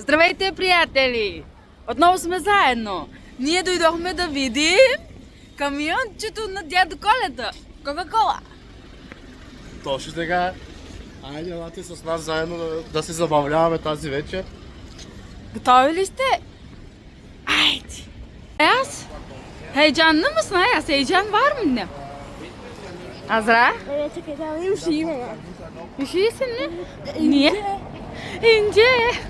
Здравейте, приятели! Отново сме заедно. Ние дойдохме да видим камиончето на дядо Коледа. Кока-кола. Точно така. Айде, елате с нас заедно да се забавляваме тази вечер. Готови ли сте? Айде! Аз? Heyecanlı mısın Ayaz? Heyecan var mı ne? Azra? Evet, çok heyecanlıyım. Üşüyeyim ama. Üşüyorsun ли? Ние? Инже!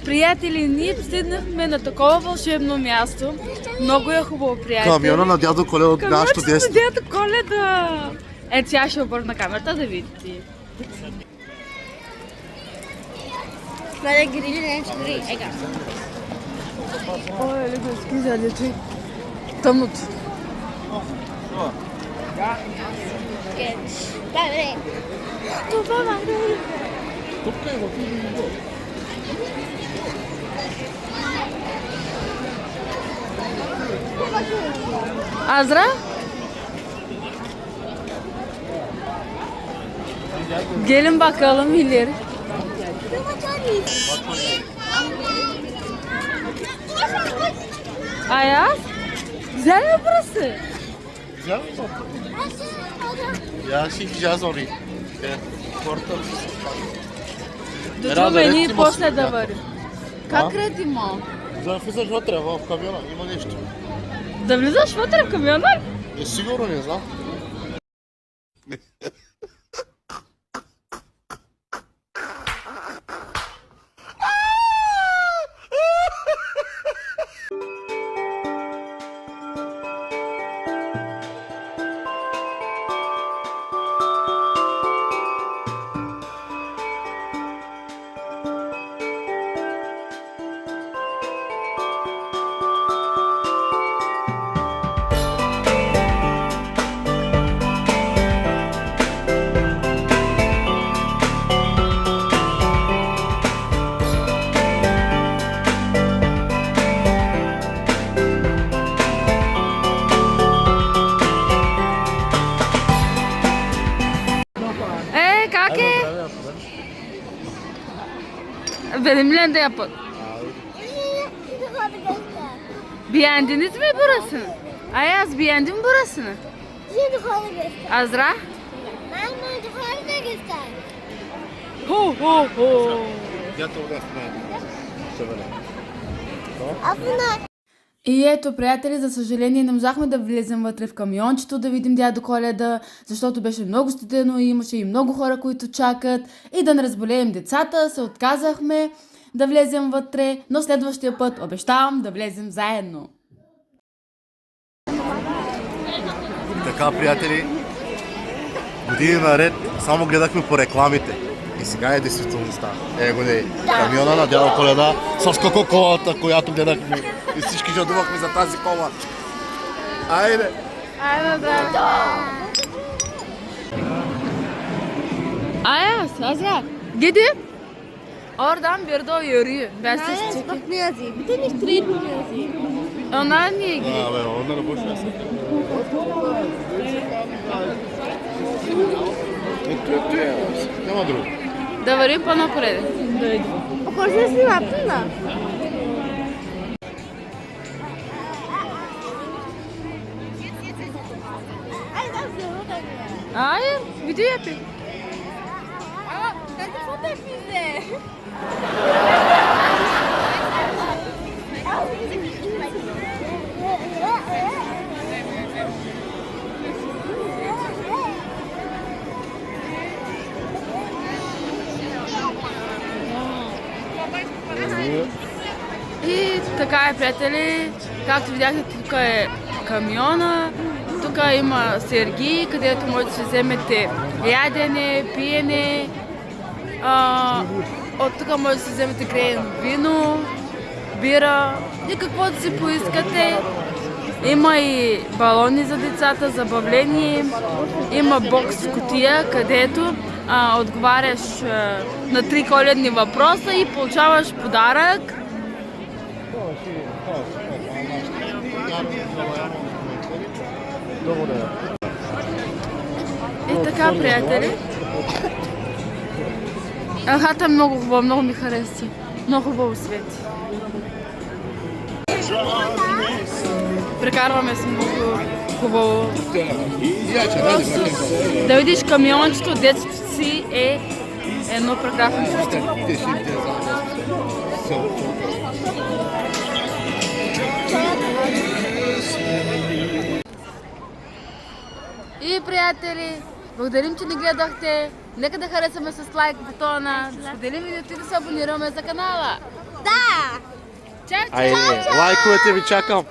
Приятели, ние стигнахме на такова вълшебно място. Много е хубаво, приятели. Камиона на дядо Коледа от нашото Камиончето детство. на дядо Коледа! Ето сега ще обърна камерата да видите. Böyle grilli ne çıkıyor? Ega. О, еле го изкизалите. Тъмното. Geç. Gel buraya. Topa bak. Azra? Gelin bakalım ileri. Ayaz? Güzel mi burası? Güzel mi tatlı? Ya şimdi gideceğiz oraya. Porta. До мен и после да вървим. Как А? редимо? За да влизаш вътре в камиона, има нещо. Да влизаш вътре в камиона? Сигурно не знам. Как е? Benimle de yapın. Beğendiniz mi burasını? Ayaz beğendin mi burasını? Şimdi kola göster. Azra? Ben böyle kola da göster. Ho ho ho. Дядо да сме. Aslında И ето, приятели, за съжаление не можахме да влезем вътре в камиончето да видим дядо Коледа, защото беше много студено и имаше и много хора, които чакат. И да не разболеем децата, се отказахме да влезем вътре, но следващия път обещавам да влезем заедно. Така, приятели, години наред само гледахме по рекламите. И сега е действителността. Го не. Камиона на дядо Коледа с кока-колата, която гледахме. И всички жадувахме за тази кола. Айде! Aynen öyle. Ayaz, Azra, gidip oradan bir de yürüyor. Ben siz çekeyim. bak ne yazıyor. Bir tane street mi yazıyor? Onlar niye gidiyor? Абе, onları boş versin. Няма друго. Да вървим по-напред. O korsesini yaptın da. Ay ben zorunda ya. Hayır, video yapayım. Ama ben de foto yapayım bize. И така е, приятели, както видяхте, тук е камиона, тук има сергии, където може да си вземете ядене, пиене, от тук може да си вземете греено вино, бира и каквото си поискате. Има и балони за децата, забавление, има бокс с кутия, където отговаряш на 3 коледни въпроса и получаваш подарък. И така, приятели. Елхата е много хубава, много ми хареса. Много хубаво свети. Прекарваме се много хубаво. Да видиш камиончето, детството си е едно прекрасно чувство. И приятели, благодарим, че ни гледахте. Нека да харесаме с лайк бутона, да споделим видеото и да се абонираме за канала. Да! Чао, чао! Айде, лайковете ви чакам!